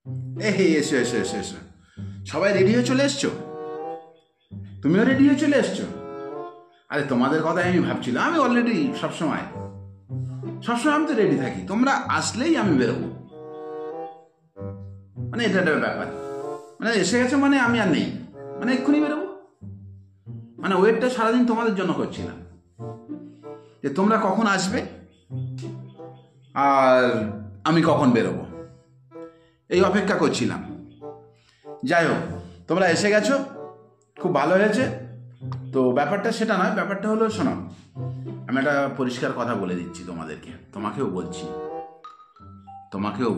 এসো এসো এসো এসো, সবাই রেডি হয়ে চলে এসছো? তুমিও রেডি হয়ে চলে এসছো? আরে তোমাদের কথাই আমি ভাবছিলাম। আমি অলরেডি সবসময় আমি তো রেডি থাকি, তোমরা আসলেই আমি বেরোবো। মানে এটা একটা ব্যাপার, মানে এসে গেছো মানে আমি আর নেই, মানে এক্ষুনি বেরোবো। মানে ওয়েটটা সারাদিন তোমাদের জন্য করছিলাম যে তোমরা কখন আসবে আর আমি কখন বেরোবো, এই অপেক্ষা করছিলাম। যাই হোক, তোমরা এসে গেছো, খুব ভালো হয়েছে। তো ব্যাপারটা সেটা নয়, ব্যাপারটা হলো শোনো, আমি একটা পরিষ্কার কথা বলে দিচ্ছি তোমাদেরকে, তোমাকেও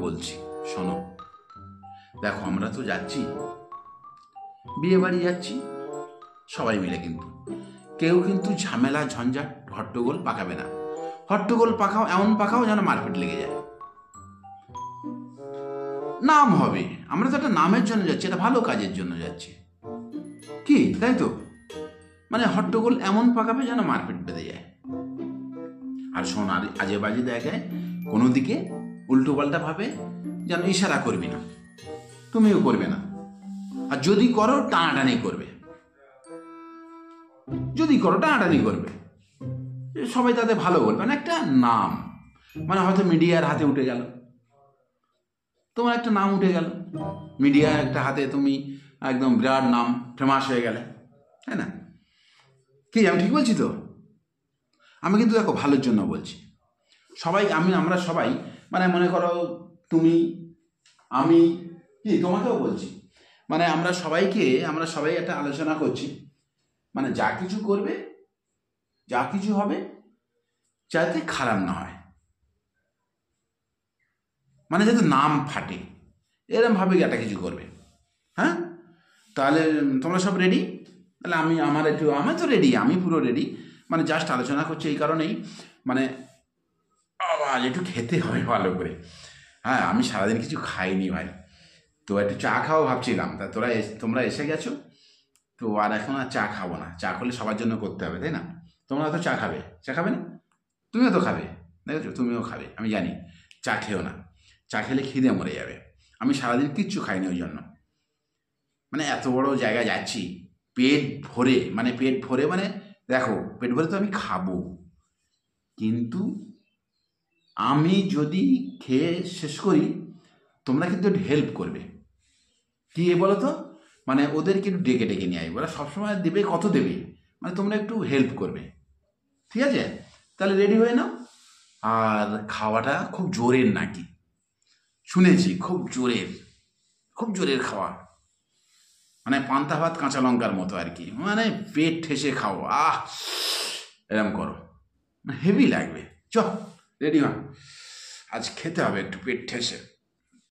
বলছি শোনো। দেখো, আমরা তো যাচ্ছি, বিয়ে বাড়ি যাচ্ছি সবাই মিলে, কিন্তু কেউ কিন্তু ঝামেলা ঝঞ্ঝাট হট্টগোল পাকাবে না। হট্টগোল পাকাও, এমন পাকাও যেন মারপিট লেগে যায়। নাম হবে, আমরা তো একটা নামের জন্য যাচ্ছি, একটা ভালো কাজের জন্য যাচ্ছি, কি তাই তো? মানে হট্টগোল এমন পাকাবে যেন মারপিট বেঁধে যায়। আর শোন, আর আজে বাজে জায়গায় কোনো দিকে উল্টো পাল্টা ভাবে যেন ইশারা করবি না, তুমিও করবে না। আর যদি করো টানাটানি করবে, সবাই তাতে ভালো বলবে না। একটা নাম, মানে হয়তো মিডিয়ার হাতে উঠে গেল, তোমার একটা নাম উঠে গেল, মিডিয়ার একটা হাতে তুমি একদম বিরাট নাম, ফেমাস হয়ে গেলে, তাই না? কি আমি ঠিক বলছি তো? আমি কিন্তু দেখো ভালোর জন্য বলছি। আমরা সবাই, মানে মনে করো তুমি, আমি, কি তোমাকেও বলছি, মানে আমরা সবাই একটা আলোচনা করছি, মানে যা কিছু করবে, যা কিছু হবে, যাতে খারাপ না হয়, মানে যাতে নাম ফাটে, এরকম ভাবে একটা কিছু করবে। হ্যাঁ, তাহলে তোমরা সব রেডি? তাহলে আমার তো রেডি, আমি পুরো রেডি। মানে জাস্ট আলোচনা করছি এই কারণেই, মানে আবার একটু খেতে হবে ভালো করে। হ্যাঁ, আমি সারাদিন কিছু খাইনি ভাই, তো একটু চা খাওয়া ভাবছিলাম। তা তোমরা এসে গেছো, তো আর এখন আর চা খাবো না। চা করলে সবার জন্য করতে হবে, তাই না? তোমরা তো চা খাবে না? তুমিও তো খাবে, দেখেছো, তুমিও খাবে, আমি জানি। চা খেও না, চা খেলে খিদে মরে যাবে। আমি সারাদিন কিচ্ছু খাইনি ওই জন্য। মানে এত বড় জায়গায় যাচ্ছি, পেট ভরে, মানে দেখো, পেট ভরে তো আমি খাবো, কিন্তু আমি যদি খেয়ে শেষ করি, তোমরা কিন্তু একটু হেল্প করবে। কি বলো তো, মানে ওদেরকে একটু ডেকে ডেকে নিয়ে আসবে, ওরা সবসময় দেবে, কত দেবে, মানে তোমরা একটু হেল্প করবে, ঠিক আছে? তাহলে রেডি হয়ে নাও। আর খাওয়াটা খুব জোরের নাকি, শুনেছি খুব জোরের খাওয়া, মানে পান্তা ভাত কাঁচা লঙ্কার মতো আর কি, মানে পেট ঠেসে খাও, এরম করো, হেভি লাগবে। চ রেডি হ, আজ খেতে হবে একটু পেট ঠেসে।